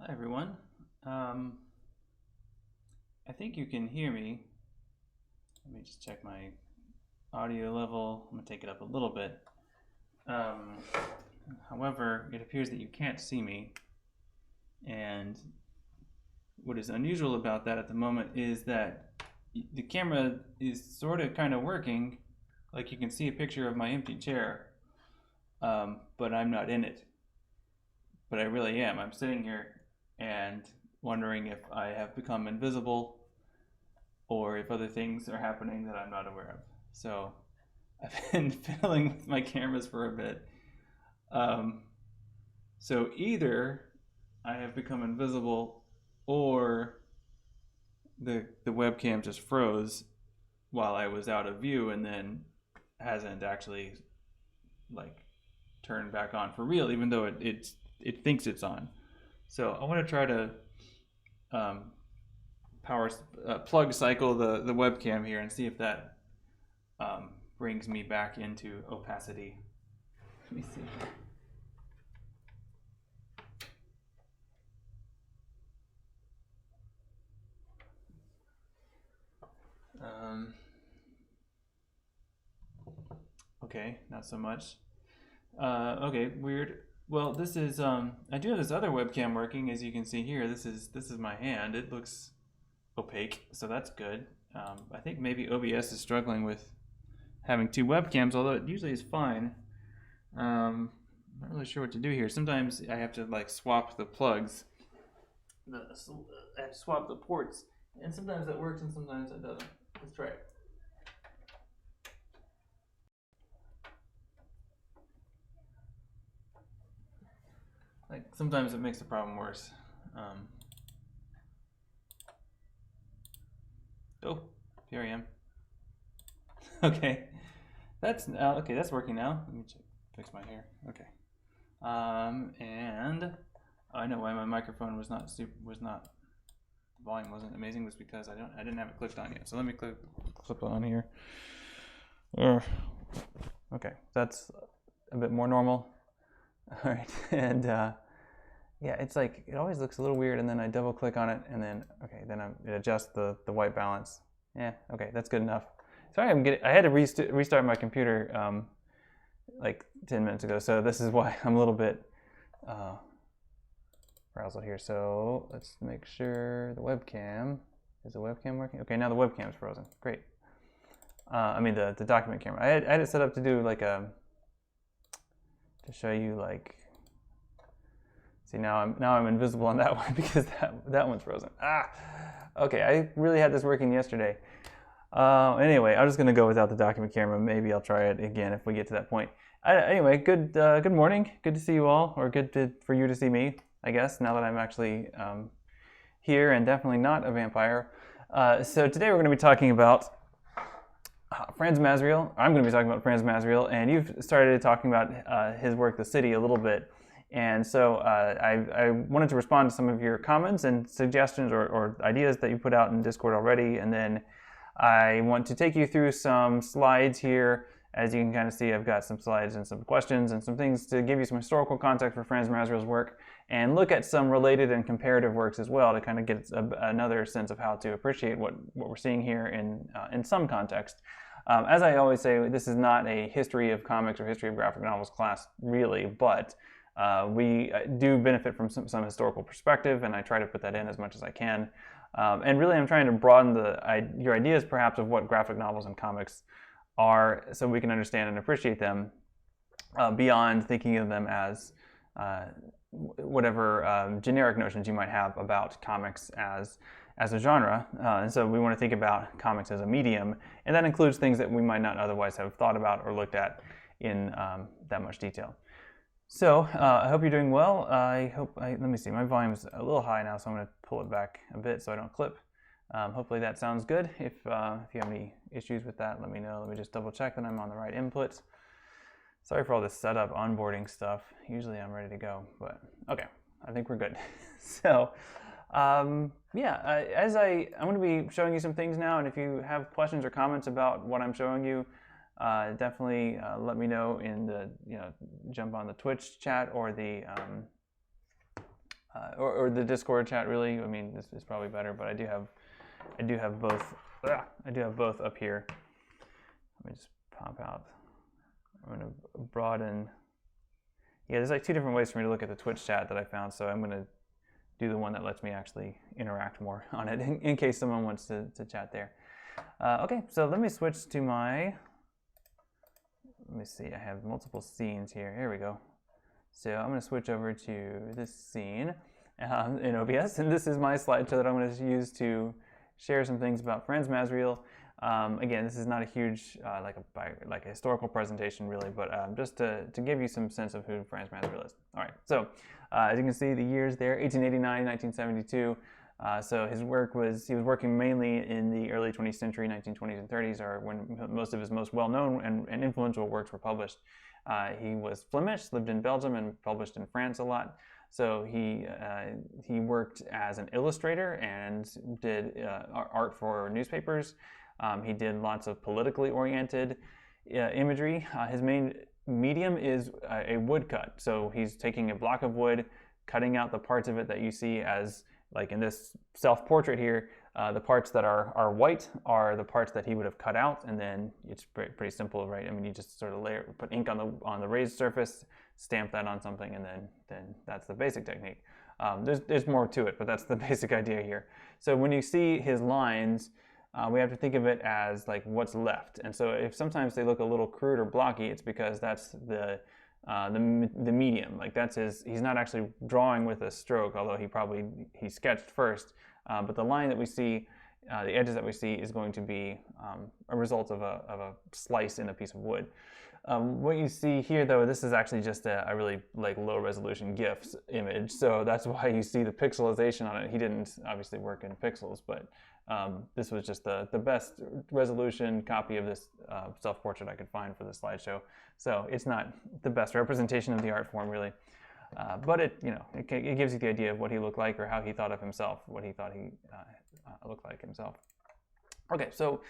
Hi everyone. Um, I think you can hear me. Let me just check my audio level. I'm gonna take it up a little bit. Um, However, it appears that you can't see me. And what is unusual about that at the moment is that the camera is sort of kind of working. Like you can see a picture of my empty chair, but I'm not in it. But I really am. I'm sitting here and wondering if I have become invisible or if other things are happening that I'm not aware of. So I've been fiddling with my cameras for a bit. Um, so either I have become invisible or the webcam just froze while I was out of view and then hasn't actually like turned back on for real, even though it thinks it's on. So I want to try to um, power plug cycle the webcam here and see if that brings me back into opacity. Let me see. Um, okay, not so much. Okay, weird. Well, this is I do have this other webcam working, as you can see here. This is my hand. It looks opaque, so that's good. I think maybe OBS is struggling with having two webcams, although it usually is fine. Not really sure what to do here. Sometimes I have to like swap the plugs. I have to swap the ports, and sometimes that works, and sometimes it doesn't. Let's try it. Like sometimes it makes the problem worse. Um, oh, here I am. Okay, that's okay. That's working now. Let me check, fix my hair. Okay. And I know why my microphone was not the volume wasn't amazing, was because I didn't have it clicked on yet. So let me clip on here. Okay, that's a bit more normal. All right, and yeah, it's like it always looks a little weird, and then I double click on it, and then okay, then it adjusts the white balance. Yeah, okay, that's good enough. Sorry, I had to restart my computer like 10 minutes ago, so this is why I'm a little bit frazzled here. So let's make sure the webcam is the webcam working. Okay, now the webcam's frozen. Great. I mean the document camera. I had it set up to do like to show you like. See, now I'm invisible on that one because that one's frozen. Okay, I really had this working yesterday. Anyway, I'm just gonna go without the document camera. Maybe I'll try it again if we get to that point. Anyway, good morning. Good to see you all, or for you to see me, I guess, now that I'm actually here and definitely not a vampire. So today we're going to be talking about Frans Masereel. I'm going to be talking about Frans Masereel, and you've started talking about his work, The City, a little bit. And so I wanted to respond to some of your comments and suggestions or ideas that you put out in Discord already. And then I want to take you through some slides here. As you can kind of see, I've got some slides and some questions and some things to give you some historical context for Frans Masereel's work and look at some related and comparative works as well to kind of get another sense of how to appreciate what we're seeing here in some context. As I always say, this is not a history of comics or history of graphic novels class, really, but we do benefit from some historical perspective, and I try to put that in as much as I can. And really, I'm trying to broaden your ideas, perhaps, of what graphic novels and comics are, so we can understand and appreciate them beyond thinking of them as whatever generic notions you might have about comics as a genre. And so we want to think about comics as a medium, and that includes things that we might not otherwise have thought about or looked at in that much detail. So I hope you're doing well. Let me see, my volume's a little high now, so I'm going to pull it back a bit so I don't clip. Hopefully that sounds good. If you have any issues with that, let me know. Let me just double check that I'm on the right inputs. Sorry for all this setup onboarding stuff. Usually I'm ready to go, but okay, I think we're good. So yeah, I'm going to be showing you some things now, and if you have questions or comments about what I'm showing you, definitely let me know in the jump on the Twitch chat or the or the Discord chat. Really, I mean, this is probably better, but I do have both. I do have both up here. Let me just pop out. I'm going to broaden. Yeah, there's like two different ways for me to look at the Twitch chat that I found, so I'm going to do the one that lets me actually interact more on it in case someone wants to chat there. Okay, so let me switch to my, let me see, I have multiple scenes here. Here we go. So I'm going to switch over to this scene in OBS, and this is my slideshow that I'm going to use to share some things about Frans Masereel. Again, this is not a huge like a historical presentation really, but just to give you some sense of who Frans Masereel is. All right, so as you can see, the years there, 1889, 1972. So his work was, he was working mainly in the early 20th century, 1920s and 30s, are when most of his most well-known and influential works were published. He was Flemish, lived in Belgium, and published in France a lot. So he worked as an illustrator and did art for newspapers. He did lots of politically oriented imagery. His main medium is a woodcut. So he's taking a block of wood, cutting out the parts of it that you see as, like in this self-portrait here, the parts that are white are the parts that he would have cut out, and then it's pretty simple, right? I mean, you just sort of put ink on the raised surface, stamp that on something, and then that's the basic technique. There's more to it, but that's the basic idea here. So when you see his lines, we have to think of it as like what's left. And so if sometimes they look a little crude or blocky, it's because that's the medium. Like that's he's not actually drawing with a stroke, although he sketched first. But the line that we see, the edges that we see, is going to be a result of a slice in a piece of wood. What you see here, though, this is actually just a really like low resolution GIF image, so that's why you see the pixelization on it. He didn't obviously work in pixels, but this was just the best resolution copy of this self-portrait I could find for the slideshow. So it's not the best representation of the art form, really, but it gives you the idea of what he looked like, or how he thought of himself, what he thought he looked like himself. Okay, so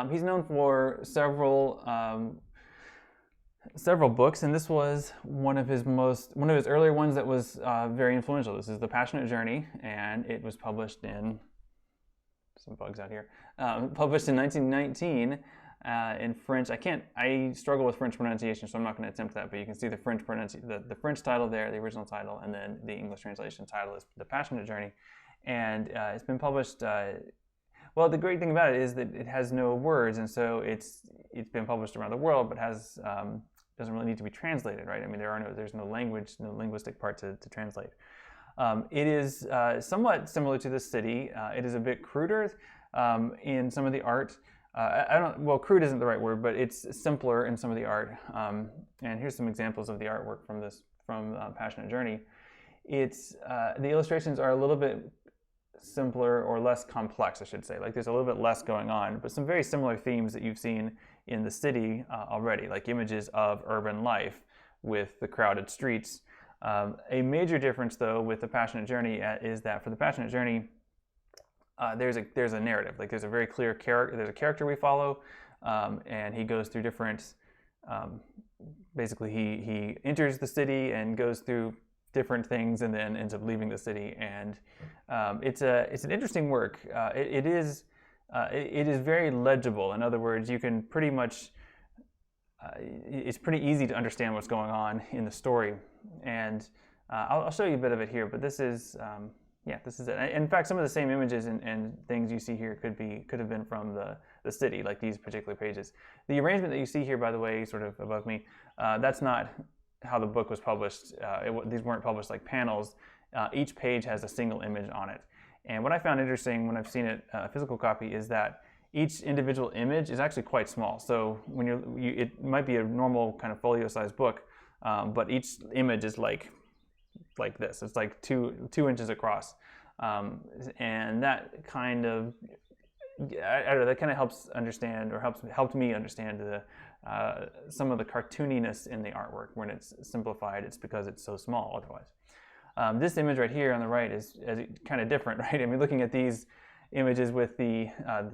he's known for several books, and this was one of his earlier ones that was very influential. This is The Passionate Journey, and it was published in some bugs out here. Published in 1919 in French. I struggle with French pronunciation, so I'm not going to attempt that. But you can see the French the French title there, the original title, and then the English translation title is The Passionate Journey, and it's been published. Well, the great thing about it is that it has no words, and so it's been published around the world, but doesn't really need to be translated, right? I mean, there's no language, no linguistic part to translate. It is somewhat similar to The City. It is a bit cruder in some of the art. Well, crude isn't the right word, but it's simpler in some of the art. And here's some examples of the artwork from Passionate Journey. The illustrations are a little bit simpler or less complex, I should say. Like there's a little bit less going on, but some very similar themes that you've seen in The City already, like images of urban life with the crowded streets. A major difference, though, with The Passionate Journey is that for The Passionate Journey, there's a narrative. Like there's a very clear character. There's a character we follow, and he goes through different. Basically, he enters the city and goes through different things, and then ends up leaving the city. And it's an interesting work. It is very legible. In other words, you can pretty much. It's pretty easy to understand what's going on in the story, and I'll show you a bit of it here. But this is this is it. In fact, some of the same images and things you see here could have been from the City, like these particular pages. The arrangement that you see here, by the way, sort of above me, that's not how the book was published. These weren't published like panels. Each page has a single image on it. And what I found interesting when I've seen it, a physical copy, is that each individual image is actually quite small. So when it might be a normal kind of folio-sized book, but each image is like this. It's like two inches across, and that kind of I don't know. That kind of helps understand, or helped me understand some of the cartooniness in the artwork. When it's simplified, it's because it's so small. Otherwise, this image right here on the right is kind of different, right? I mean, looking at these images with the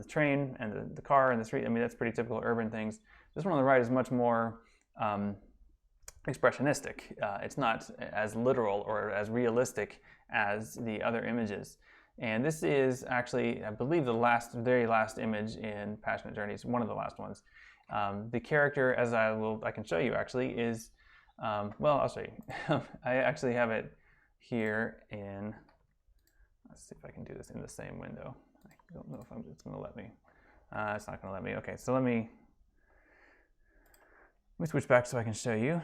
train and the car and the street, I mean, that's pretty typical urban things. This one on the right is much more expressionistic. It's not as literal or as realistic as the other images. And this is actually, I believe, the very last image in Passionate Journeys, one of the last ones. The character, as I can show you actually, is, well, I'll show you. I actually have it here in, let's see if I can do this in the same window. I don't know if it's going to let me. It's not going to let me. Okay, so let me switch back so I can show you.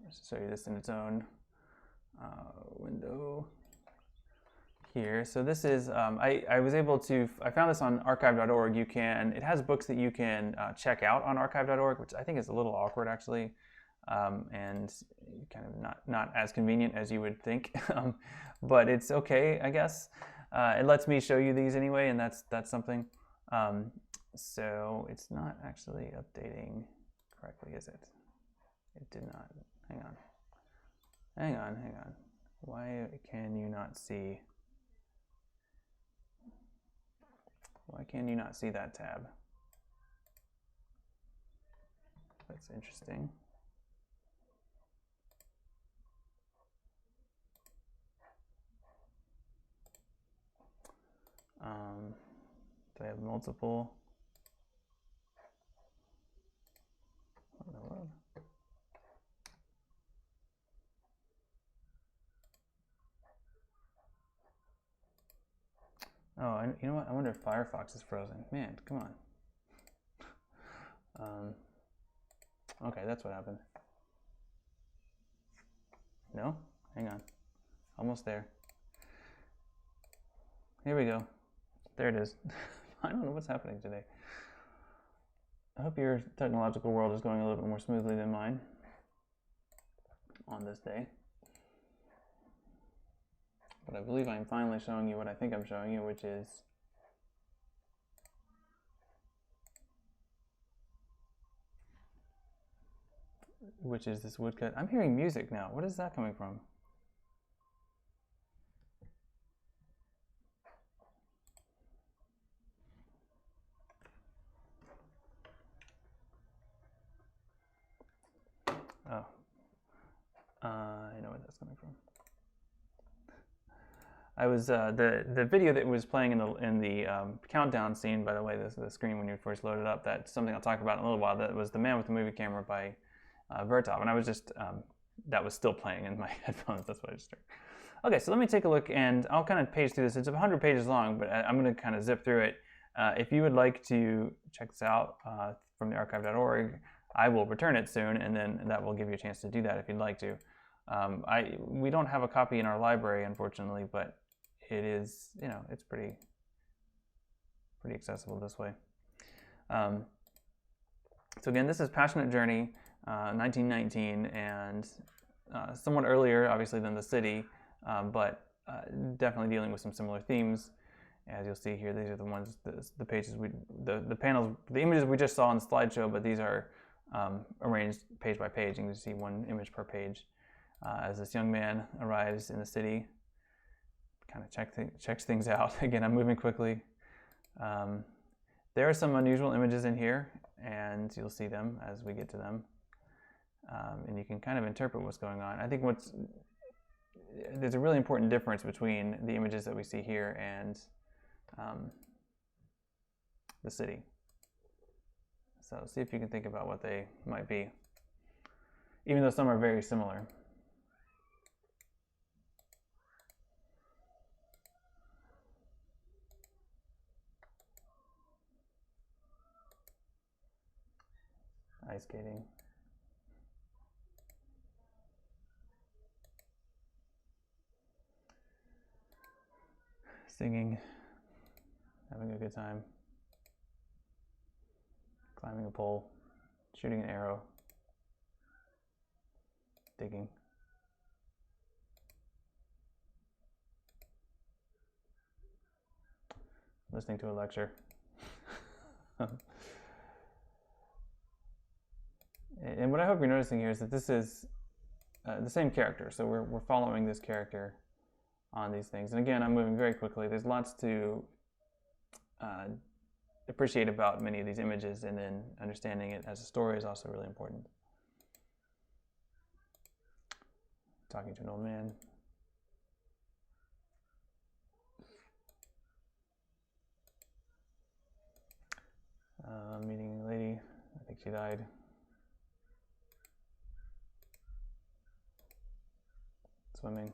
Let's show you this in its own window here. So this is, I was able to, I found this on archive.org. It has books that you can check out on archive.org, which I think is a little awkward actually, and kind of not as convenient as you would think, but it's okay, I guess. It lets me show you these anyway, and that's something. So it's not actually updating correctly, is it? It did not. Hang on. Why can you not see? Why can you not see that tab? That's interesting. Do I have multiple? What in the world? Oh, you know what? I wonder if Firefox is frozen. Man, come on. Okay, that's what happened. No? Hang on. Almost there. Here we go. There it is. I don't know what's happening today. I hope your technological world is going a little bit more smoothly than mine on this day. But I believe I'm finally showing you what I think I'm showing you, which is this woodcut. I'm hearing music now. What is that coming from? Oh, I know where that's coming from. I was the video that was playing in the countdown scene. By the way, this is the screen when you first load it up. That's something I'll talk about in a little while. That was The Man with the Movie Camera by Vertov, and I was just that was still playing in my headphones. That's what I just heard. Okay, so let me take a look, and I'll kind of page through this. It's 100 pages long, but I'm going to kind of zip through it. If you would like to check this out from the archive.org, I will return it soon, and then that will give you a chance to do that if you'd like to. We don't have a copy in our library, unfortunately, but it is, it's pretty accessible this way. So again, this is Passionate Journey, 1919, and somewhat earlier, obviously, than The City, but definitely dealing with some similar themes. As you'll see here, these are the ones, the pages, the panels, the images we just saw on the slideshow, but these are arranged page by page. You can see one image per page. As this young man arrives in the city, kind of checks things out. Again, I'm moving quickly. There are some unusual images in here, and you'll see them as we get to them. And you can kind of interpret what's going on. I think there's a really important difference between the images that we see here and the city. So see if you can think about what they might be, even though some are very similar. Ice skating. Singing, having a good time, climbing a pole, shooting an arrow, digging. Listening to a lecture. And what I hope you're noticing here is that this is the same character. So we're following this character on these things. And again, I'm moving very quickly. There's lots to appreciate about many of these images, and then understanding it as a story is also really important. Talking to an old man. Meeting a lady, I think she died. Swimming.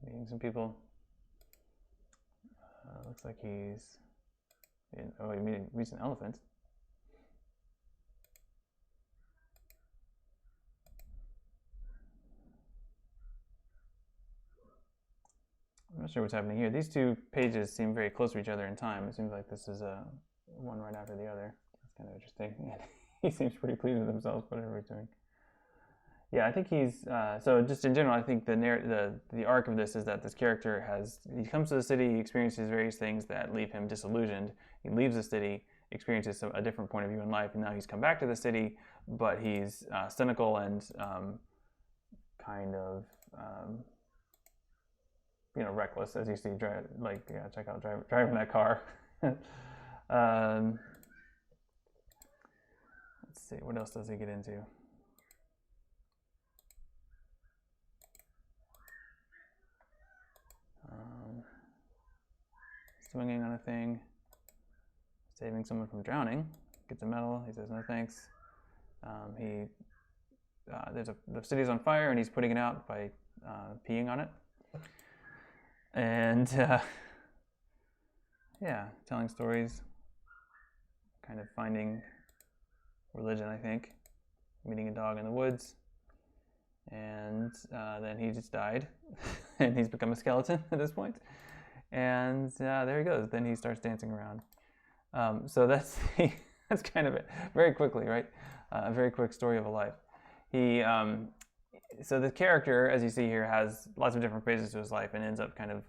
Meeting some people. Looks like he's he meets an elephant. I'm not sure what's happening here. These two pages seem very close to each other in time. It seems like this is one right after the other. That's kind of interesting. He seems pretty pleased with himself, whatever he's doing. Yeah, I think he's so just in general. I think the arc of this is that this character he comes to the city, he experiences various things that leave him disillusioned. He leaves the city, experiences a different point of view in life, and now he's come back to the city, but he's cynical and kind of reckless, as you see. Check out driving that car. Let's see, what else does he get into? Swinging on a thing, saving someone from drowning, gets a medal. He says no thanks. The city's on fire, and he's putting it out by peeing on it. And telling stories, kind of finding religion, I think. Meeting a dog in the woods, and then he just died, and he's become a skeleton at this point. And there he goes. Then he starts dancing around. So that's that's kind of it. Very quickly, right? A very quick story of a life. So the character, as you see here, has lots of different phases to his life, and ends up kind of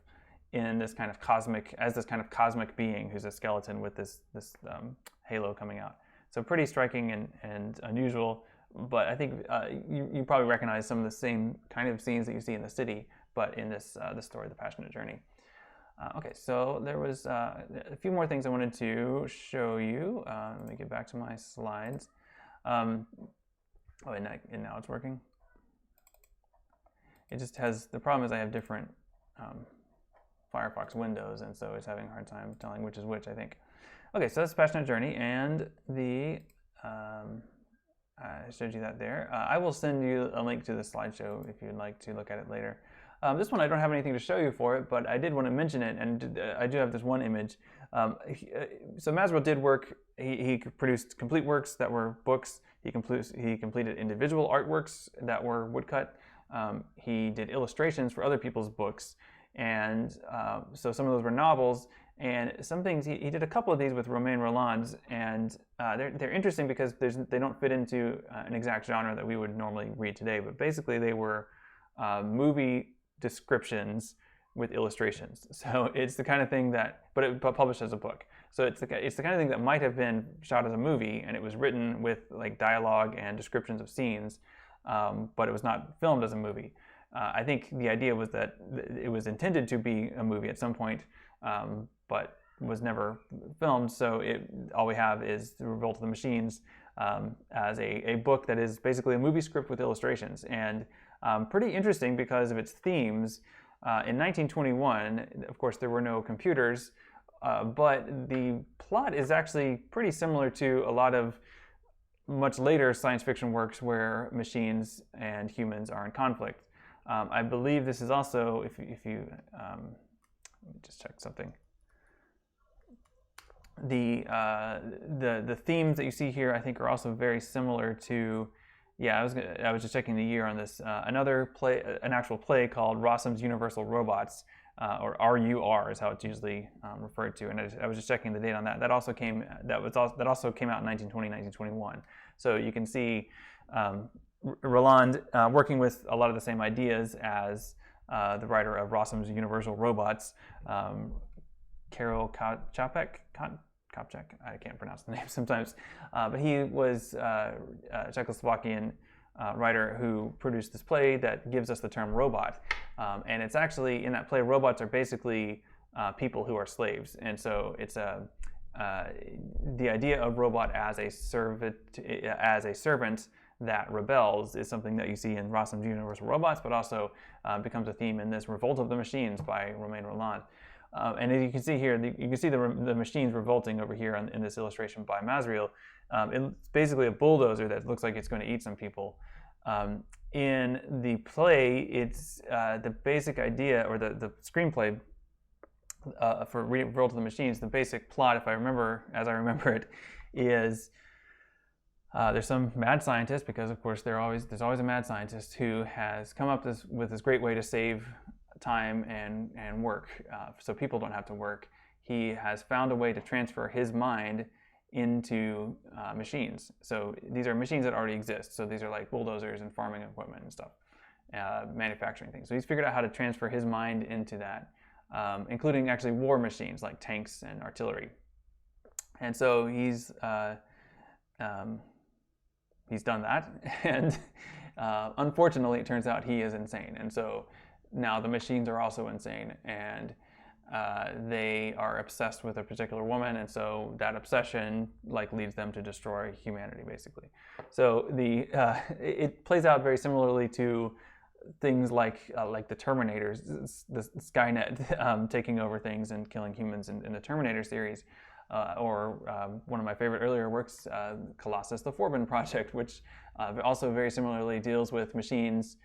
in this kind of cosmic being who's a skeleton with this halo coming out. So pretty striking and unusual. But I think you probably recognize some of the same kind of scenes that you see in the city, but in this story, The Passionate Journey. Okay, so there was a few more things I wanted to show you. Let me get back to my slides. And now it's working. It just has, the problem is I have different Firefox windows, and so it's having a hard time telling which is which, I think. Okay, so that's Passionate Journey, and I showed you that there. I will send you a link to the slideshow if you'd like to look at it later. This one I don't have anything to show you for it, but I did want to mention it, and I do have this one image. So Masereel did work. He produced complete works that were books. He completed individual artworks that were woodcut. He did illustrations for other people's books, and so some of those were novels. And some things, he did a couple of these with Romain Rolland's, and they're interesting because they don't fit into an exact genre that we would normally read today. But basically, they were movie descriptions with illustrations. So it's the kind of thing that, but published as a book. So it's the kind of thing that might have been shot as a movie, and it was written with like dialogue and descriptions of scenes, but it was not filmed as a movie. I think the idea was that it was intended to be a movie at some point, but was never filmed. So all we have is the Revolt of the Machines as a book that is basically a movie script with illustrations, and pretty interesting because of its themes. In 1921, of course, there were no computers, but the plot is actually pretty similar to a lot of much later science fiction works where machines and humans are in conflict. I believe this is also, if you let me just check something. The themes that you see here, I think, are also very similar to. Yeah, I was just checking the year on this. Another play, an actual play called Rossum's Universal Robots, or RUR is how it's usually referred to. And I was just checking the date on that. That also came out in 1920, 1921. So you can see Rolland working with a lot of the same ideas as the writer of Rossum's Universal Robots, Karol Kopczak, I can't pronounce the name sometimes, but he was a Czechoslovakian writer who produced this play that gives us the term robot. And it's actually, in that play, robots are basically people who are slaves. And so it's the idea of robot as a servant that rebels is something that you see in Rossum's Universal Robots, but also becomes a theme in this Revolt of the Machines by Romain Rolland. And as you can see here, you can see the machines revolting over here in this illustration by Masereel. It's basically a bulldozer that looks like it's going to eat some people. In the play, it's the basic idea, or the screenplay for Revolt of the Machines, the basic plot, if I remember, as I remember it, is there's some mad scientist, because of course there's always a mad scientist who has come up with this great way to save time and work, so people don't have to work. He has found a way to transfer his mind into machines. So these are machines that already exist. So these are like bulldozers and farming equipment and stuff, manufacturing things. So he's figured out how to transfer his mind into that, including actually war machines like tanks and artillery. And so he's done that, and unfortunately it turns out he is insane. And so now the machines are also insane, and they are obsessed with a particular woman, and so that obsession leads them to destroy humanity, basically. So it plays out very similarly to things like the Terminators, the Skynet taking over things and killing humans in the Terminator series, or one of my favorite earlier works, Colossus: The Forbin Project, which also very similarly deals with machines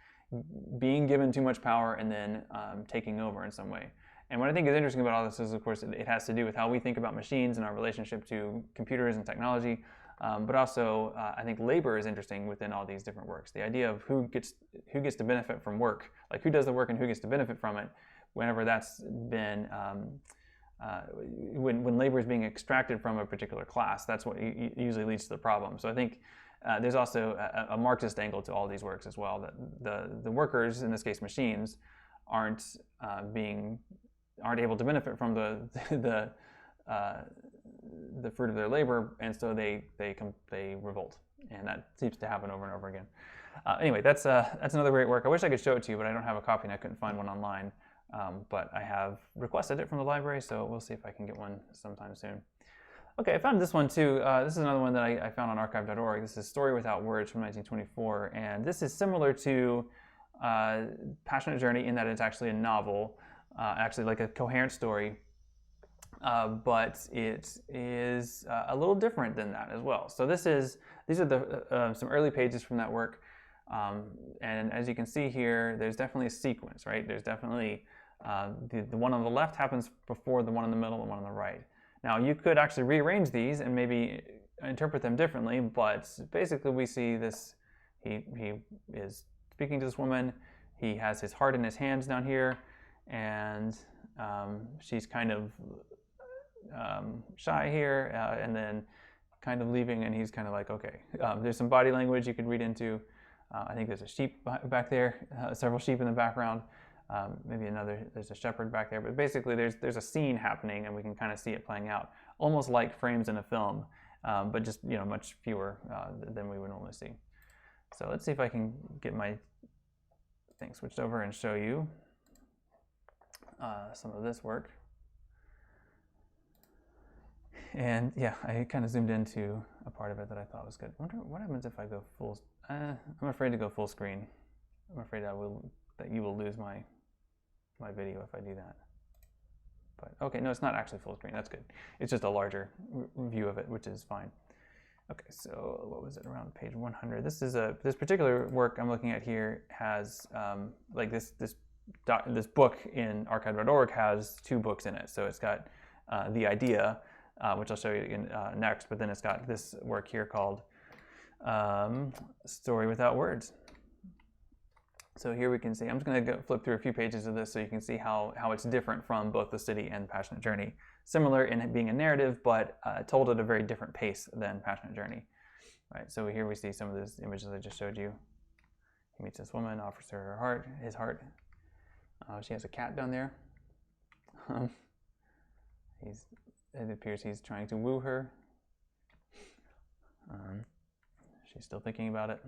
being given too much power and then taking over in some way. And what I think is interesting about all this is, of course, it has to do with how we think about machines and our relationship to computers and technology, but also I think labor is interesting within all these different works. The idea of who gets to benefit from work, like who does the work and who gets to benefit from it, whenever that's been when labor is being extracted from a particular class, that's what usually leads to the problem. So I think there's also a Marxist angle to all these works as well, that the workers, in this case machines, aren't able to benefit from the fruit of their labor, and so they revolt, and that seems to happen over and over again. Anyway, that's another great work. I wish I could show it to you, but I don't have a copy and I couldn't find one online. But I have requested it from the library, so we'll see if I can get one sometime soon. Okay, I found this one too. This is another one that I found on archive.org. This is Story Without Words from 1924, and this is similar to Passionate Journey in that it's actually a novel, actually like a coherent story, but it is a little different than that as well. So these are some early pages from that work, and as you can see here, there's definitely a sequence, right? There's definitely the one on the left happens before the one in the middle and the one on the right. Now you could actually rearrange these and maybe interpret them differently, but basically we see this, he is speaking to this woman, he has his heart in his hands down here, and she's kind of shy here, and then kind of leaving, and he's kind of like, okay. There's some body language you could read into. I think there's a sheep back there, several sheep in the background. Maybe there's a shepherd back there, but basically there's a scene happening, and we can kind of see it playing out, almost like frames in a film, but just much fewer than we would normally see. So let's see if I can get my thing switched over and show you some of this work. And yeah, I kind of zoomed into a part of it that I thought was good. I wonder what happens if I go full. I'm afraid to go full screen. I'm afraid that you will lose my video if I do that. But okay, no, it's not actually full screen. That's good. It's just a larger view of it, which is fine. Okay, so what was it, around page 100? This particular work I'm looking at here has like this book in archive.org has two books in it. So it's got the idea, which I'll show you next, but then it's got this work here called Story Without Words. So here we can see, I'm just going to flip through a few pages of this so you can see how it's different from both The City and Passionate Journey. Similar in it being a narrative, but told at a very different pace than Passionate Journey. Right, so here we see some of those images I just showed you. He meets this woman, offers her his heart. She has a cat down there. It appears he's trying to woo her. She's still thinking about it.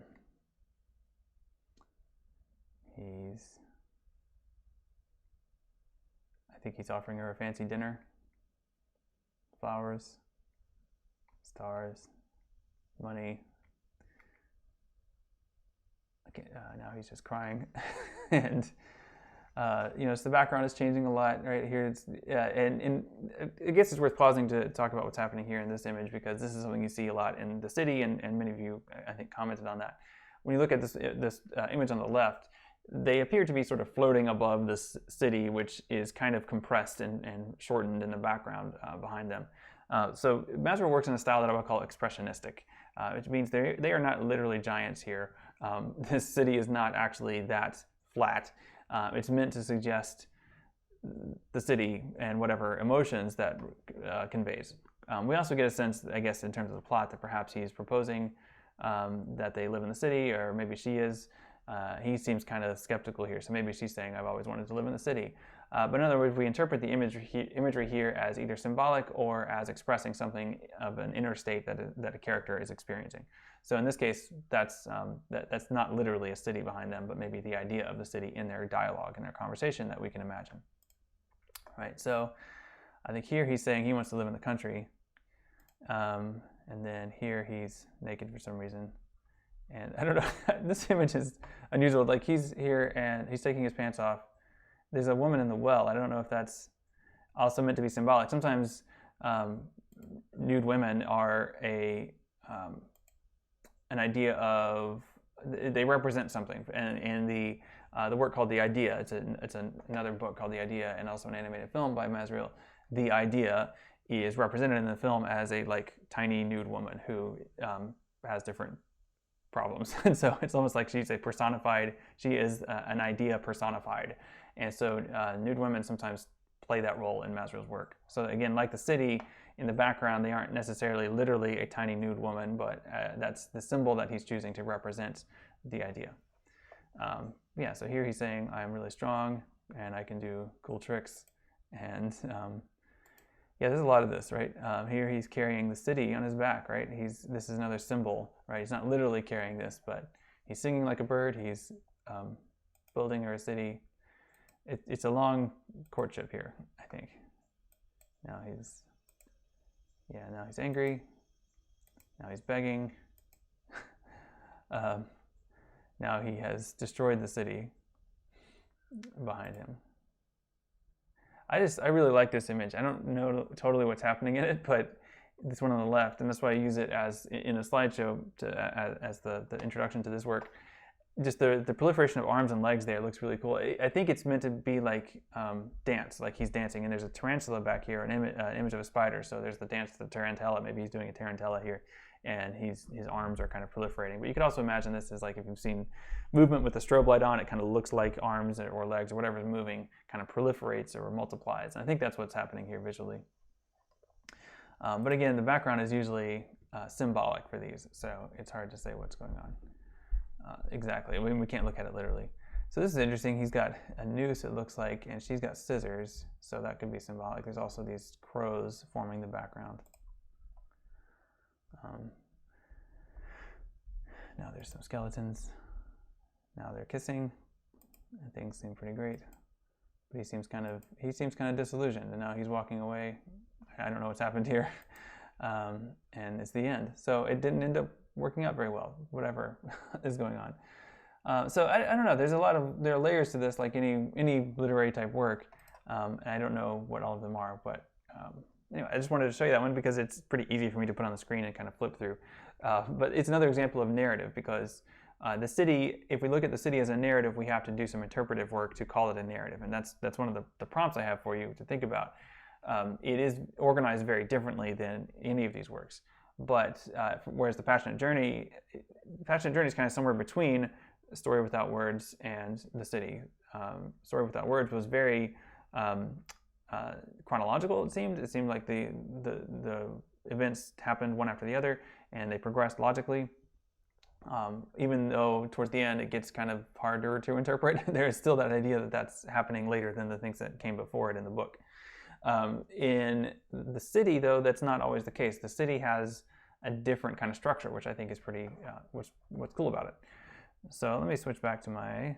He's I think he's offering her a fancy dinner. Flowers, stars, money. Now he's just crying. And so the background is changing a lot right here. And I guess it's worth pausing to talk about what's happening here in this image, because this is something you see a lot in the city, and many of you, I think, commented on that. When you look at this image on the left, they appear to be sort of floating above this city, which is kind of compressed and shortened in the background behind them. So Masereel works in a style that I would call expressionistic, which means they are not literally giants here. This city is not actually that flat. It's meant to suggest the city and whatever emotions that conveys. We also get a sense, I guess, in terms of the plot, that perhaps he's proposing that they live in the city, or maybe she is. He seems kind of skeptical here, so maybe she's saying, I've always wanted to live in the city. But in other words, we interpret the imagery here as either symbolic or as expressing something of an inner state that a character is experiencing. So in this case, that's not literally a city behind them, but maybe the idea of the city in their dialogue, in their conversation, that we can imagine. Right, so I think here he's saying he wants to live in the country, and then here he's naked for some reason. And I don't know, this image is unusual. Like, he's here and he's taking his pants off. There's a woman in the well. I don't know if that's also meant to be symbolic. Sometimes nude women are an idea of, they represent something. And in the work called The Idea, it's another book called The Idea, and also an animated film by Masereel. The Idea is represented in the film as a tiny nude woman who has different problems. And so it's almost like she's she is an idea personified. And so nude women sometimes play that role in Masereel's work. So again, like the city, in the background, they aren't necessarily literally a tiny nude woman, but that's the symbol that he's choosing to represent the idea. So here he's saying, I'm really strong and I can do cool tricks. And there's a lot of this, right? Here he's carrying the city on his back, right? This is another symbol, right? He's not literally carrying this, but he's singing like a bird. He's building her a city. It's a long courtship here, I think. Now he's angry. Now he's begging. Now he has destroyed the city behind him. I really like this image. I don't know totally what's happening in it, but this one on the left, and that's why I use it as in a slideshow as the introduction to this work. Just the proliferation of arms and legs there looks really cool. I think it's meant to be like dance, like he's dancing, and there's a tarantula back here, an image of a spider. So there's the dance to the tarantella. Maybe he's doing a tarantella here, and his arms are kind of proliferating. But you could also imagine this as like, if you've seen movement with the strobe light on, it kind of looks like arms or legs or whatever's moving kind of proliferates or multiplies. And I think that's what's happening here visually. But again, the background is usually symbolic for these, so it's hard to say what's going on. Exactly. I mean, we can't look at it literally. So this is interesting. He's got a noose, it looks like, and she's got scissors, so that could be symbolic. There's also these crows forming the background. Now there's some skeletons. Now they're kissing, and things seem pretty great. But he seems kind of disillusioned, and now he's walking away. I don't know what's happened here, and it's the end. So it didn't end up working out very well, whatever is going on. So I don't know. There are layers to this, like any literary type work, and I don't know what all of them are. But anyway, I just wanted to show you that one because it's pretty easy for me to put on the screen and kind of flip through. But it's another example of narrative, because the city, if we look at the city as a narrative, we have to do some interpretive work to call it a narrative, and that's one of the prompts I have for you to think about. It is organized very differently than any of these works. But whereas the Passionate Journey is kind of somewhere between Story Without Words and the city. Story Without Words was very chronological. It seemed like the events happened one after the other, and they progressed logically. Even though towards the end it gets kind of harder to interpret, there is still that idea that that's happening later than the things that came before it in the book. In the city, though, that's not always the case. The city has a different kind of structure, which I think is pretty, what's cool about it. So let me switch back to my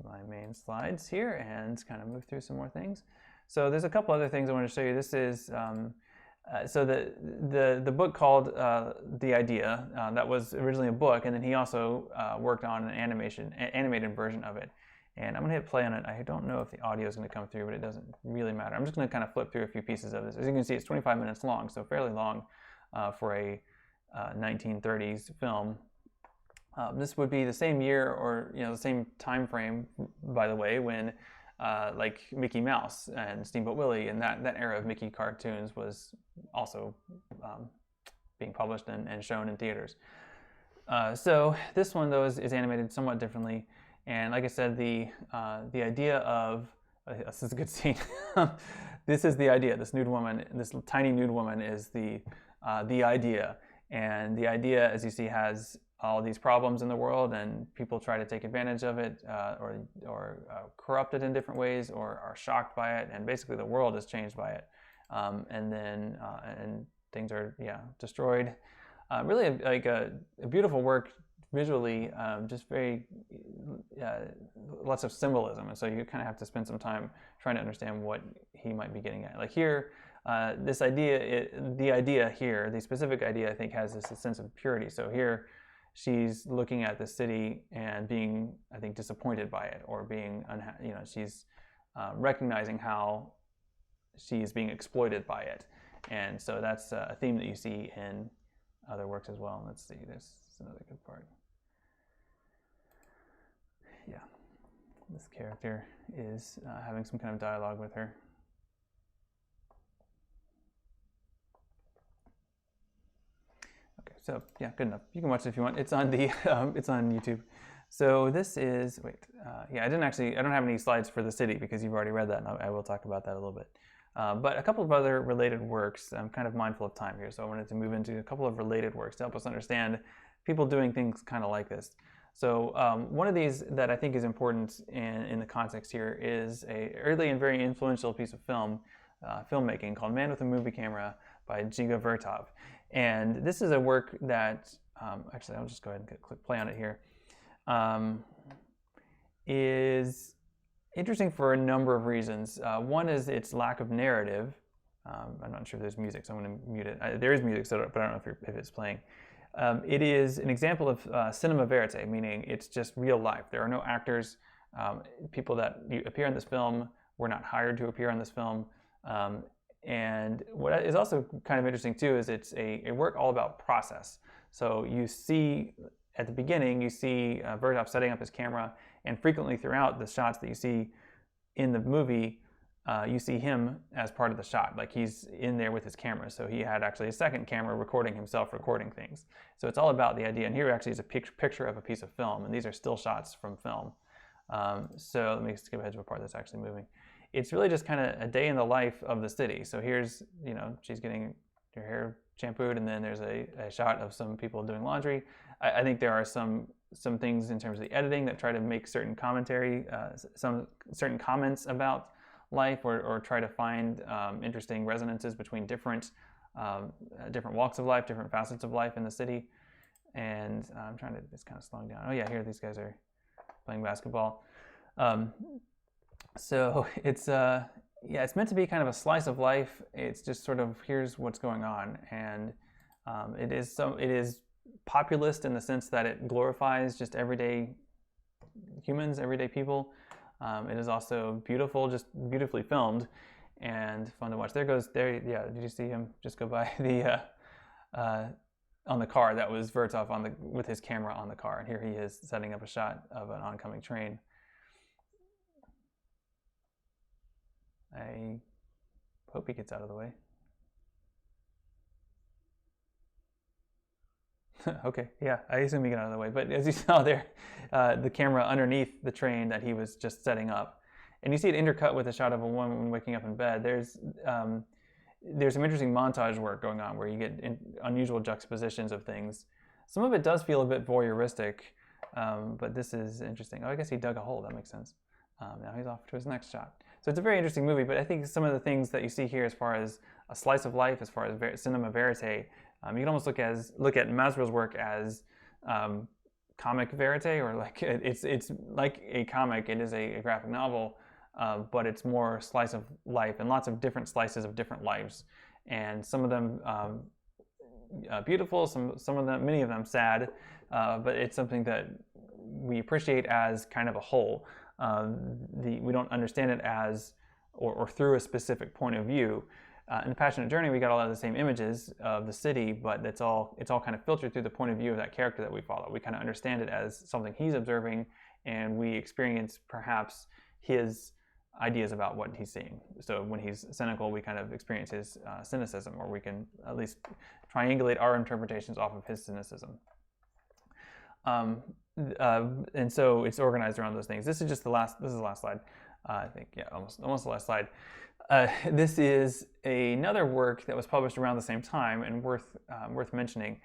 my main slides here and kind of move through some more things. So there's a couple other things I want to show you. This is so the book called The Idea, that was originally a book, and then he also worked on an animated version of it. And I'm going to hit play on it. I don't know if the audio is going to come through, but it doesn't really matter. I'm just going to kind of flip through a few pieces of this. As you can see, it's 25 minutes long, so fairly long for a 1930s film. This would be the same year, or the same time frame, by the way, when like Mickey Mouse and Steamboat Willie and that era of Mickey cartoons was also being published and shown in theaters. So this one, though, is animated somewhat differently. And like I said, the idea of this is a good scene. This is the idea. This nude woman, this tiny nude woman, is the idea. And the idea, as you see, has all these problems in the world, and people try to take advantage of it, or corrupt it in different ways, or are shocked by it, and basically the world is changed by it. And then things are destroyed. Really, like a beautiful work visually, just very lots of symbolism, and so you kind of have to spend some time trying to understand what he might be getting at. Like here, this idea, the idea here, the specific idea, I think, has this sense of purity. So here, she's looking at the city and being, I think, disappointed by it, or being she's recognizing how she's being exploited by it, and so that's a theme that you see in other works as well. Let's see, this is another good part. Yeah, this character is having some kind of dialogue with her. Okay, so yeah, good enough. You can watch it if you want. It's on the it's on YouTube. So this is I don't have any slides for the city because you've already read that, and I will talk about that a little bit. But a couple of other related works. I'm kind of mindful of time here, so I wanted to move into a couple of related works to help us understand people doing things kind of like this. So one of these that I think is important in the context here is a early and very influential piece of filmmaking called Man with a Movie Camera by Dziga Vertov. And this is a work that, actually I'll just go ahead and click play on it here, is interesting for a number of reasons. One is its lack of narrative. I'm not sure if there's music, so I'm going to mute it. There is music, but I don't know if it's playing. It is an example of cinema verite, meaning it's just real life. There are no actors. People that appear in this film were not hired to appear on this film. And what is also kind of interesting too is it's a work all about process. So you see at the beginning, you see Vertov setting up his camera, and frequently throughout the shots that you see in the movie, you see him as part of the shot, like he's in there with his camera. So he had actually a second camera recording himself recording things. So it's all about the idea. And here actually is a picture of a piece of film, and these are still shots from film. So let me skip ahead to a part that's actually moving. It's really just kind of a day in the life of the city. So here's, she's getting her hair shampooed, and then there's a shot of some people doing laundry. I think there are some things in terms of the editing that try to make certain commentary, some certain comments about life, or try to find interesting resonances between different walks of life, different facets of life in the city. And I'm trying to, it's kind of slowing down. Oh yeah, here these guys are playing basketball. So it's it's meant to be kind of a slice of life. It's just sort of, here's what's going on, and it is populist in the sense that it glorifies just everyday humans, everyday people. It is also beautiful, just beautifully filmed, and fun to watch. There. Did you see him just go by the on the car? That was Vertov with his camera on the car, and here he is setting up a shot of an oncoming train. I hope he gets out of the way. Okay, yeah, I assume he got out of the way. But as you saw there, the camera underneath the train that he was just setting up. And you see it intercut with a shot of a woman waking up in bed. There's some interesting montage work going on where you get unusual juxtapositions of things. Some of it does feel a bit voyeuristic, but this is interesting. Oh, I guess he dug a hole. That makes sense. Now he's off to his next shot. So it's a very interesting movie, but I think some of the things that you see here as far as a slice of life, as far as cinema verite, you can almost look at Masereel's work as comic verite, or like it's like a comic. It is a graphic novel, but it's more slice of life and lots of different slices of different lives, and some of them beautiful, some of them, many of them sad, but it's something that we appreciate as kind of a whole. We don't understand it as or through a specific point of view. In The Passionate Journey, we got a lot of the same images of the city, but it's all kind of filtered through the point of view of that character that we follow. We kind of understand it as something he's observing, and we experience perhaps his ideas about what he's seeing. So when he's cynical, we kind of experience his cynicism, or we can at least triangulate our interpretations off of his cynicism. And so it's organized around those things. This is just the last. This is the last slide. I think, yeah, almost the last slide. This is another work that was published around the same time and worth mentioning.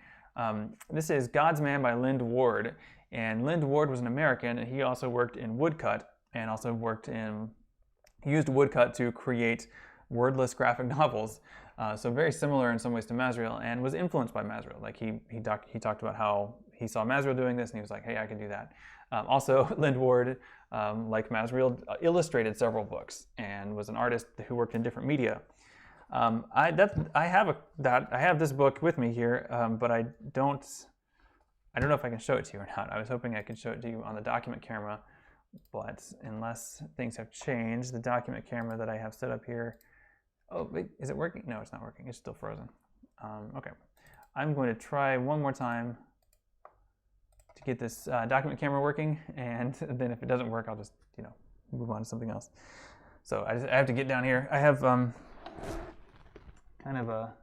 This is God's Man by Lind Ward, and Lind Ward was an American, and he also worked in woodcut and also used woodcut to create wordless graphic novels. So very similar in some ways to Masereel, and was influenced by Masereel. Like he talked about how he saw Masereel doing this, and he was like, hey, I can do that. Also, Lind Ward, like Masereel, illustrated several books and was an artist who worked in different media. I have this book with me here, but I don't know if I can show it to you or not. I was hoping I could show it to you on the document camera, but unless things have changed, the document camera that I have set up here. Oh, wait, is it working? No, it's not working. It's still frozen. Okay, I'm going to try one more time to get this document camera working, and then if it doesn't work, I'll just move on to something else. So I have to get down here. I have kind of a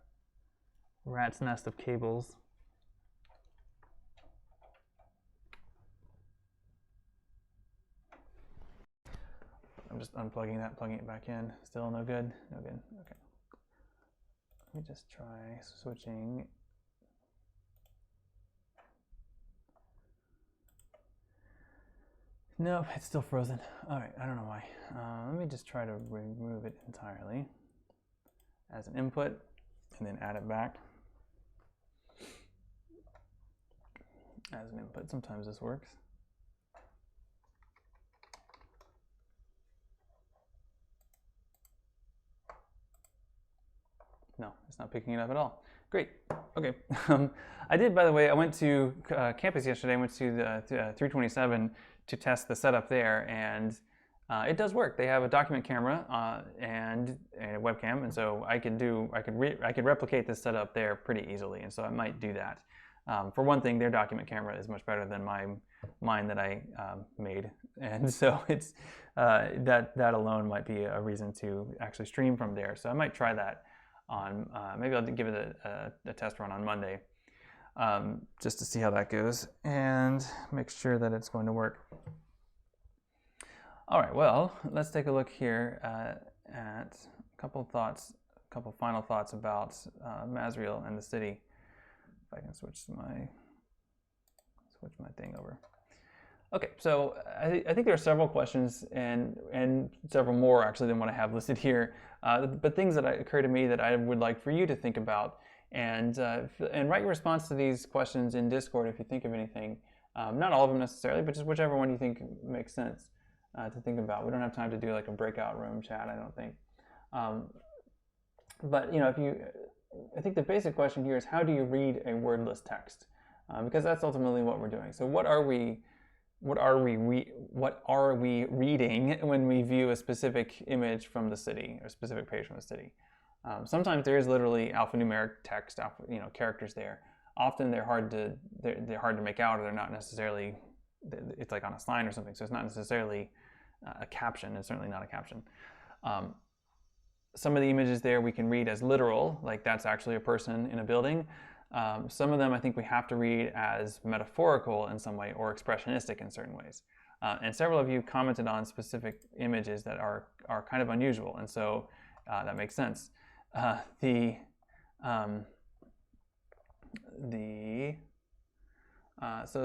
rat's nest of cables. I'm just unplugging that, plugging it back in. Still no good? No good. Okay. Let me just try switching. No, it's still frozen. All right, I don't know why. Let me just try to remove it entirely as an input and then add it back as an input. Sometimes this works. No, it's not picking it up at all. Great. Okay. I did, by the way, I went to campus yesterday. I went to the 327 to test the setup there, and it does work. They have a document camera and a webcam, and so I could replicate this setup there pretty easily, and so I might do that. For one thing, their document camera is much better than mine that I made, and so it's that alone might be a reason to actually stream from there. So I might try that on maybe I'll give it a test run on Monday, just to see how that goes and make sure that it's going to work. All right, well, let's take a look here at a couple final thoughts about Masereel and the city. If I can switch my thing over. Okay, so I think there are several questions and several more actually than what I have listed here, but things that occur to me that I would like for you to think about, and write your response to these questions in Discord if you think of anything. Not all of them necessarily, but just whichever one you think makes sense to think about. We don't have time to do like a breakout room chat, I don't think. But I think the basic question here is, how do you read a wordless text? Because that's ultimately what we're doing. So what are we reading when we view a specific image from the city or a specific page from the city? Sometimes there is literally alphanumeric text, characters there. Often they're hard to make out, or they're not necessarily. It's like on a sign or something, so it's not necessarily a caption. It's certainly not a caption. Some of the images there we can read as literal, like that's actually a person in a building. Some of them I think we have to read as metaphorical in some way, or expressionistic in certain ways. And several of you commented on specific images that are kind of unusual, and so that makes sense. So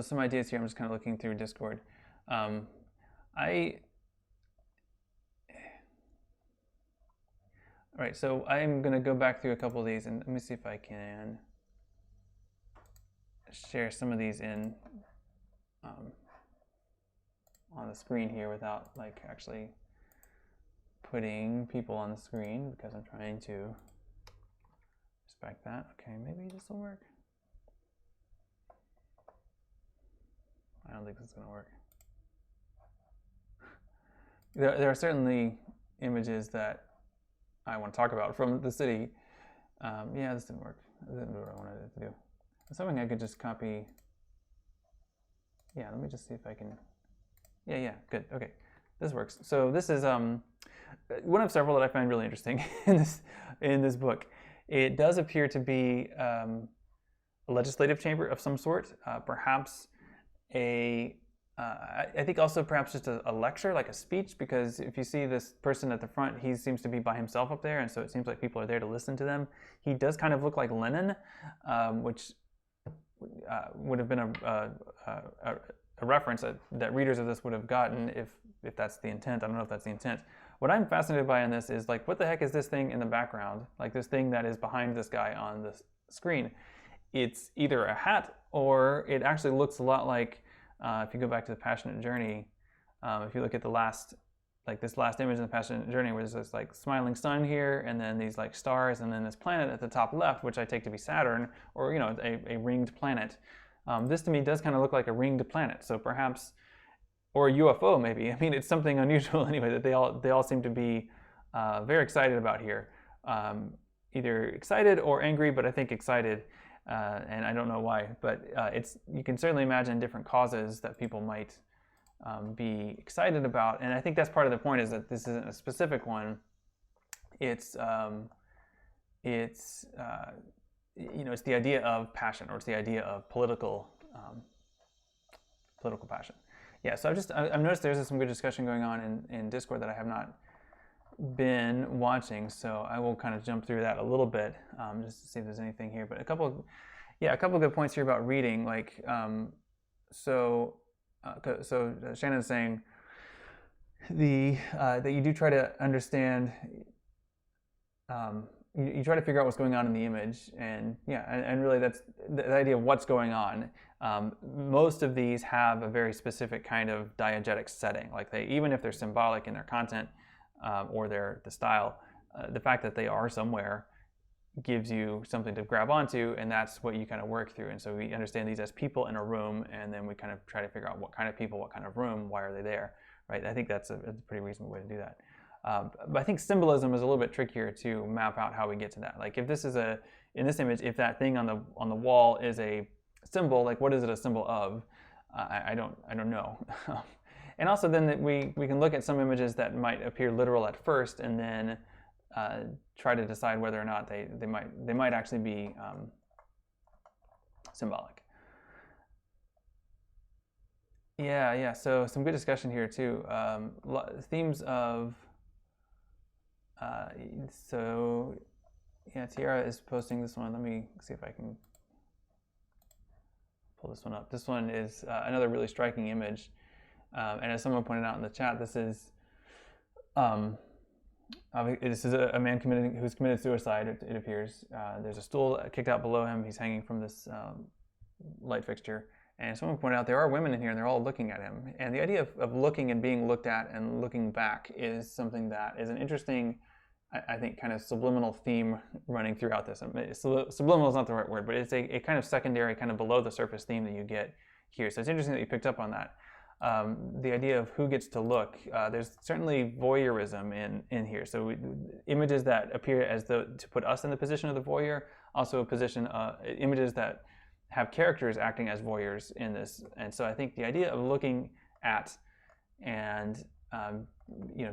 some ideas here. I'm just kind of looking through Discord. All right, so I'm going to go back through a couple of these, and let me see if I can share some of these in on the screen here without like actually putting people on the screen, because I'm trying to respect that. Okay, maybe this will work. I don't think this is going to work. There are certainly images that I want to talk about from the city. Yeah, this didn't work. This didn't do what I wanted it to do. I'm hoping I could just copy. Yeah, let me just see if I can. Yeah, good. Okay, this works. So this is one of several that I find really interesting in this book. It does appear to be a legislative chamber of some sort, perhaps I think also perhaps just a lecture, like a speech, because if you see this person at the front, he seems to be by himself up there, and so it seems like people are there to listen to them. He does kind of look like Lenin, which would have been a reference that readers of this would have gotten if that's the intent. I don't know if that's the intent. What I'm fascinated by in this is like, what the heck is this thing in the background? Like this thing that is behind this guy on the screen. It's either a hat or it actually looks a lot like, if you go back to the Passionate Journey, if you look at this last image in the Passionate Journey, where there's this like smiling sun here, and then these like stars, and then this planet at the top left, which I take to be Saturn, or a ringed planet. This to me does kind of look like a ringed planet, so perhaps, or a UFO maybe. I mean, it's something unusual anyway that they all seem to be very excited about here, either excited or angry, but I think excited. And I don't know why, but you can certainly imagine different causes that people might be excited about, and I think that's part of the point, is that this isn't a specific one. It's it's the idea of passion, or it's the idea of political passion. Yeah, so I've noticed there's some good discussion going on in Discord that I have not been watching, so I will kind of jump through that a little bit, just to see if there's anything here. But a couple of good points here about reading. Like, so Shannon's saying that you do try to understand. You try to figure out what's going on in the image, and really that's the idea of what's going on. Most of these have a very specific kind of diegetic setting. Like even if they're symbolic in their content, or the style, the fact that they are somewhere gives you something to grab onto, and that's what you kind of work through. And so we understand these as people in a room, and then we kind of try to figure out what kind of people, what kind of room, why are they there, right? I think that's a pretty reasonable way to do that. But I think symbolism is a little bit trickier to map out how we get to that. Like if this is in this image, if that thing on the wall is a symbol, like what is it a symbol of? I don't know. And also then we can look at some images that might appear literal at first, and then try to decide whether or not they might actually be symbolic. Yeah. So some good discussion here too. Themes of Tiara is posting this one. Let me see if I can pull this one up. This one is another really striking image. And as someone pointed out in the chat, this is a man who's committed suicide, it appears. There's a stool kicked out below him. He's hanging from this light fixture. And someone pointed out there are women in here, and they're all looking at him. And the idea of looking and being looked at and looking back is something that is an interesting, I think, kind of subliminal theme running throughout this. Subliminal is not the right word, but it's a kind of secondary, kind of below the surface theme that you get here. So it's interesting that you picked up on that. The idea of who gets to look. There's certainly voyeurism in here. So images that appear as though to put us in the position of the voyeur, also images that have characters acting as voyeurs in this. And so I think the idea of looking at and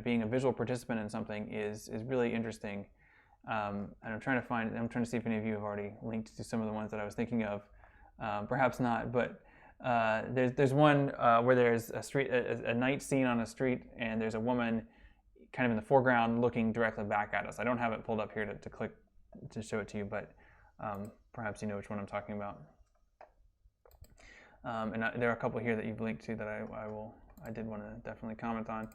being a visual participant in something is really interesting. And I'm trying to see if any of you have already linked to some of the ones that I was thinking of. Perhaps not, but there's one where there's a night scene on a street, and there's a woman kind of in the foreground looking directly back at us. I don't have it pulled up here to click to show it to you, but perhaps you know which one I'm talking about. And there are a couple here that you've linked to that I did want to definitely comment on.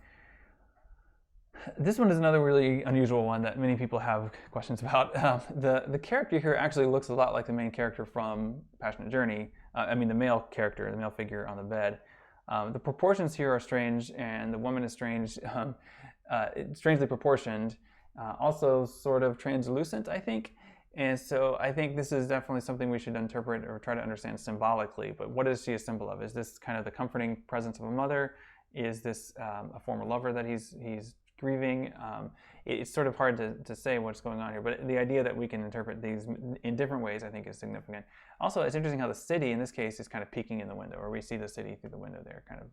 This one is another really unusual one that many people have questions about. The character here actually looks a lot like the main character from Passionate Journey. The male character, the male figure on the bed. The proportions here are strange, and the woman is strange, strangely proportioned, also sort of translucent, I think. And so I think this is definitely something we should interpret or try to understand symbolically. But what is she a symbol of? Is this kind of the comforting presence of a mother? Is this a former lover that he's grieving? It's sort of hard to say what's going on here, but the idea that we can interpret these in different ways, I think, is significant. Also, it's interesting how the city, in this case, is kind of peeking in the window, or we see the city through the window there, kind of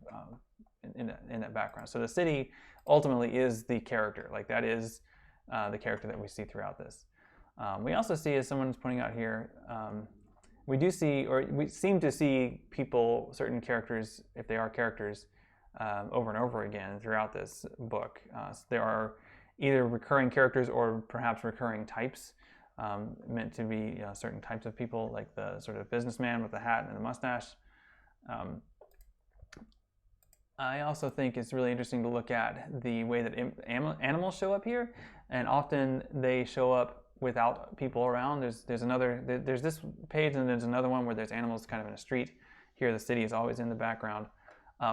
in that background. So the city ultimately is the character. Like, that is the character that we see throughout this. We also see, as someone's pointing out here, we do see, or we seem to see people, certain characters, if they are characters, over and over again throughout this book. So there are either recurring characters or perhaps recurring types, meant to be certain types of people, like the sort of businessman with the hat and the mustache. I also think it's really interesting to look at the way that animals show up here, and often they show up without people around. There's this page, and there's another one where there's animals kind of in a street. Here the city is always in the background.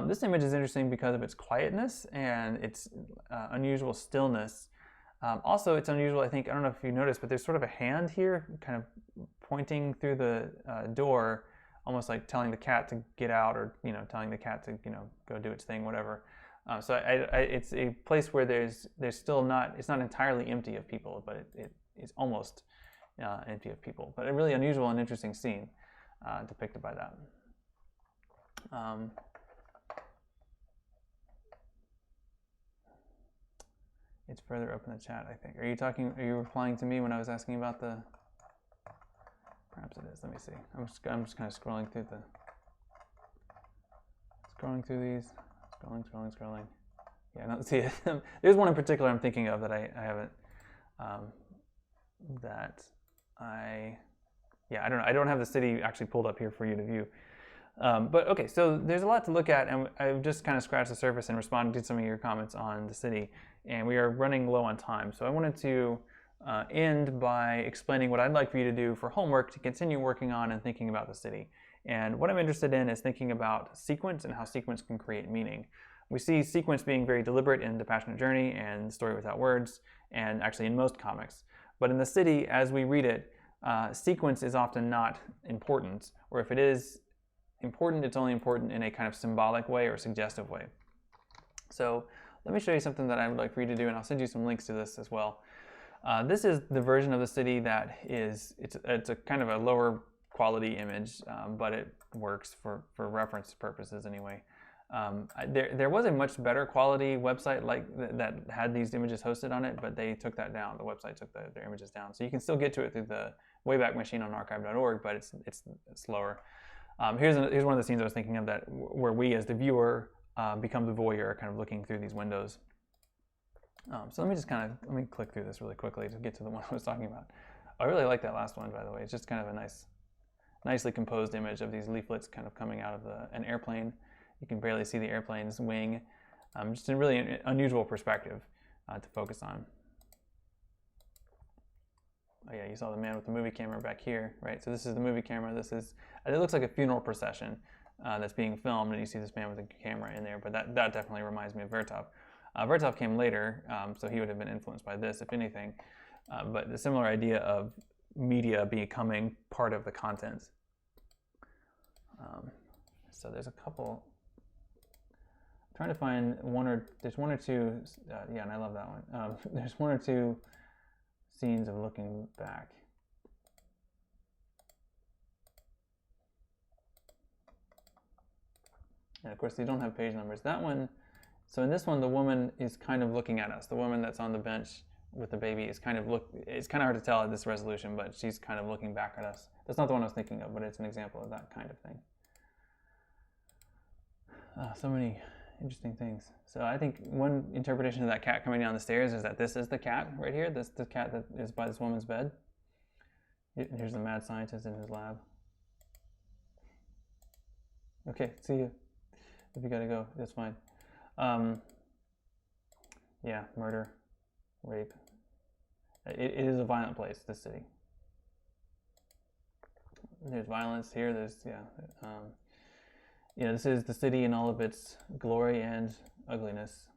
This image is interesting because of its quietness and its unusual stillness. Also, it's unusual, I think, I don't know if you noticed, but there's sort of a hand here kind of pointing through the door, almost like telling the cat to get out, or telling the cat to go do its thing, whatever. So it's a place where there's still not, it's not entirely empty of people, but it is almost empty of people. But a really unusual and interesting scene depicted by that. It's further up in the chat, I think. Are you replying to me when I was asking about the, perhaps it is, let me see. I'm just kind of scrolling through these, scrolling. Yeah, I don't see it. There's one in particular I'm thinking of that I haven't, I don't know. I don't have the city actually pulled up here for you to view. But okay, so there's a lot to look at, and I've just kind of scratched the surface and responded to some of your comments on the city, and we are running low on time. So I wanted to end by explaining what I'd like for you to do for homework to continue working on and thinking about the city. And what I'm interested in is thinking about sequence and how sequence can create meaning. We see sequence being very deliberate in The Passionate Journey and Story Without Words, and actually in most comics. But in the city, as we read it, sequence is often not important, or if it is important, it's only important in a kind of symbolic way or suggestive way. So let me show you something that I would like for you to do, and I'll send you some links to this as well. This is the version of the city that is, it's a kind of a lower quality image, but it works for reference purposes anyway. There was a much better quality website like that had these images hosted on it, but they took that down. The website took their images down. So you can still get to it through the Wayback Machine on archive.org, but it's slower. Here's one of the scenes I was thinking of where we as the viewer become the voyeur, kind of looking through these windows. So let me click through this really quickly to get to the one I was talking about. I really like that last one, by the way. It's just kind of a nicely composed image of these leaflets kind of coming out of an airplane. You can barely see the airplane's wing. Just a really unusual perspective to focus on. Oh yeah, you saw the man with the movie camera back here, right? So this is the movie camera. It looks like a funeral procession that's being filmed, and you see this man with a camera in there, but that definitely reminds me of Vertov. Vertov came later, so he would have been influenced by this, if anything. But the similar idea of media becoming part of the content. So there's a couple. I'm trying to find there's one or two, yeah, and I love that one. There's one or two scenes of looking back. And of course, they don't have page numbers. That one, so in this one, the woman is kind of looking at us. The woman that's on the bench with the baby is it's kind of hard to tell at this resolution, but she's kind of looking back at us. That's not the one I was thinking of, but it's an example of that kind of thing. So many interesting things. So I think one interpretation of that cat coming down the stairs is that this is the cat right here. This the cat that is by this woman's bed. Here's the mad scientist in his lab. Okay, see you. If you gotta go, that's fine. Yeah, murder, rape. It is a violent place, this city. There's violence here. There's you know, this is the city in all of its glory and ugliness.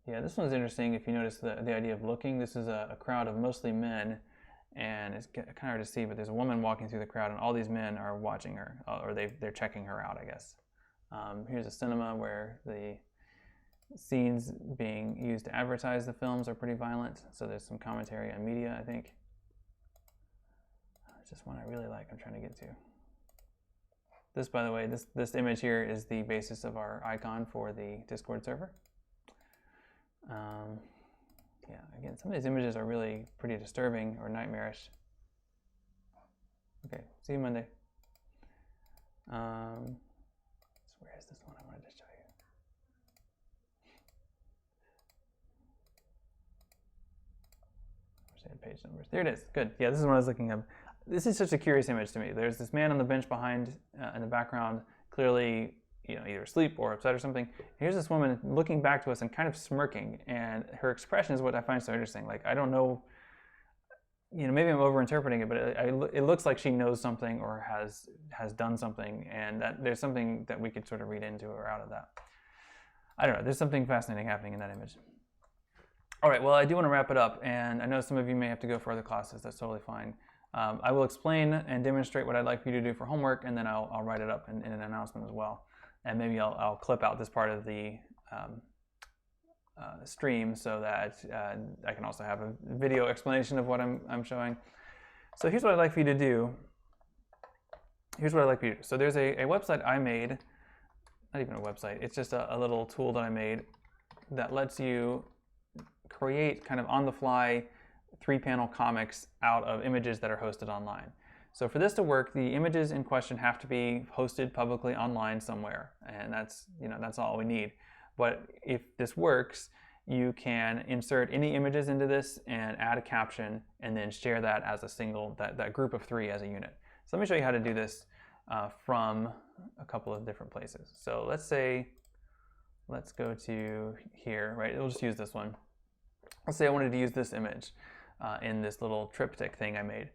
Yeah, this one's interesting. If you notice the idea of looking, this is a crowd of mostly men, and it's kind of hard to see, but there's a woman walking through the crowd, and all these men are watching her, or they're checking her out, I guess. Here's a cinema where the scenes being used to advertise the films are pretty violent, so there's some commentary on media, I think. It's just one I really like I'm trying to get to. This, by the way, this image here is the basis of our icon for the Discord server. Yeah, again, some of these images are really pretty disturbing or nightmarish. Okay, see you Monday. So where is this one I wanted to show you? Where's the page numbers? There it is. Good. Yeah, this is what I was looking at. This is such a curious image to me. There's this man on the bench behind in the background, clearly, you know, either asleep or upset or something. Here's this woman looking back to us and kind of smirking, and her expression is what I find so interesting. Like, I don't know, you know, maybe I'm overinterpreting it, but it looks like she knows something or has done something, and that there's something that we could sort of read into or out of that. I don't know. There's something fascinating happening in that image. All right. Well, I do want to wrap it up, and I know some of you may have to go for other classes. That's totally fine. I will explain and demonstrate what I'd like for you to do for homework, and then I'll write it up in an announcement as well. And maybe I'll clip out this part of the stream so that I can also have a video explanation of what I'm showing. So here's what I'd like for you to do. So there's a website I made, not even a website, it's just a little tool that I made that lets you create kind of on the fly 3-panel comics out of images that are hosted online. So for this to work, the images in question have to be hosted publicly online somewhere, and that's all we need. But if this works, you can insert any images into this and add a caption, and then share that as a single, that group of 3 as a unit. So let me show you how to do this from a couple of different places. So let's go to here, right? We'll just use this one. Let's say I wanted to use this image in this little triptych thing I made.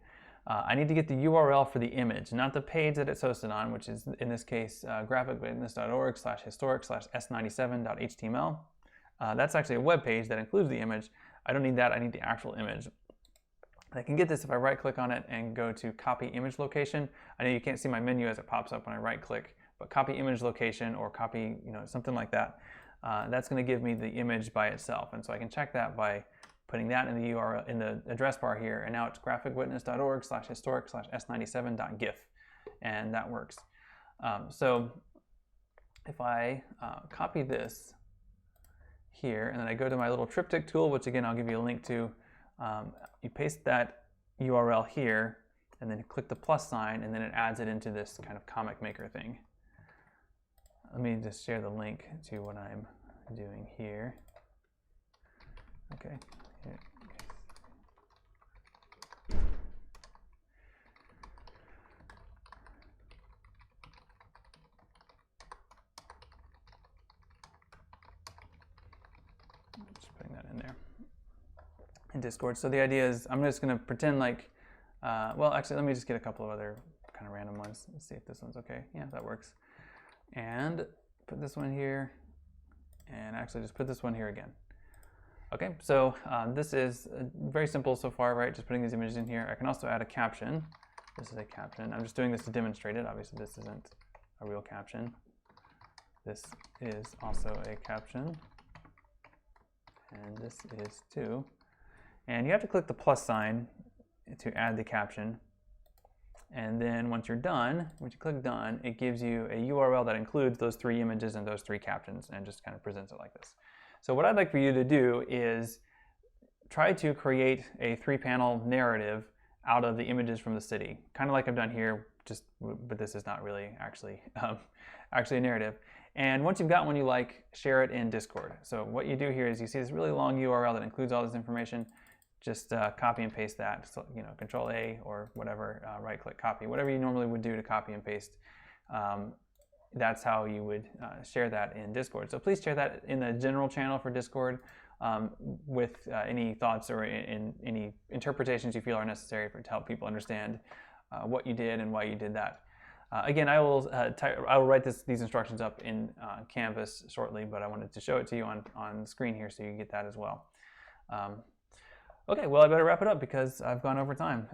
I need to get the URL for the image, not the page that it's hosted on, which is in this case graphicwitness.org/historic/s97.html. That's actually a web page that includes the image. I don't need that, I need the actual image. I can get this if I right click on it and go to copy image location. I know you can't see my menu as it pops up when I right click, but copy image location or copy, something like that. That's going to give me the image by itself, and so I can check that by putting that in the URL in the address bar here, and now it's graphicwitness.org/historic/s97.gif, and that works. So if I copy this here, and then I go to my little triptych tool, which again I'll give you a link to, you paste that URL here, and then click the plus sign, and then it adds it into this kind of comic maker thing. Let me just share the link to what I'm doing here. Okay. Here. Just putting that in there in Discord. So the idea is I'm just going to pretend like, well, actually, let me just get a couple of other kind of random ones. Let's see if this one's okay. Yeah, that works. And put this one here, and actually just put this one here again. Okay, so this is very simple so far, right? Just putting these images in here. I can also add a caption. This is a caption. I'm just doing this to demonstrate it. Obviously, this isn't a real caption. This is also a caption. And this is too. And you have to click the plus sign to add the caption. And then once you're done, once you click done, it gives you a URL that includes those 3 images and those 3 captions, and just kind of presents it like this. So what I'd like for you to do is try to create a 3-panel narrative out of the images from the city, kind of like I've done here, but this is not really actually a narrative. And once you've got one you like, share it in Discord. So what you do here is you see this really long URL that includes all this information. Just copy and paste that, so, Control A or whatever, right-click copy, whatever you normally would do to copy and paste. That's how you would share that in Discord. So please share that in the general channel for Discord with any thoughts or in any interpretations you feel are necessary to help people understand what you did and why you did that. Again, I will write these instructions up in Canvas shortly, but I wanted to show it to you on screen here so you get that as well. Okay, well, I better wrap it up because I've gone over time.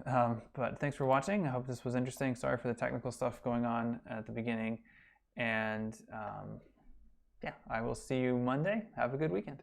But thanks for watching. I hope this was interesting. Sorry for the technical stuff going on at the beginning. And yeah, I will see you Monday. Have a good weekend.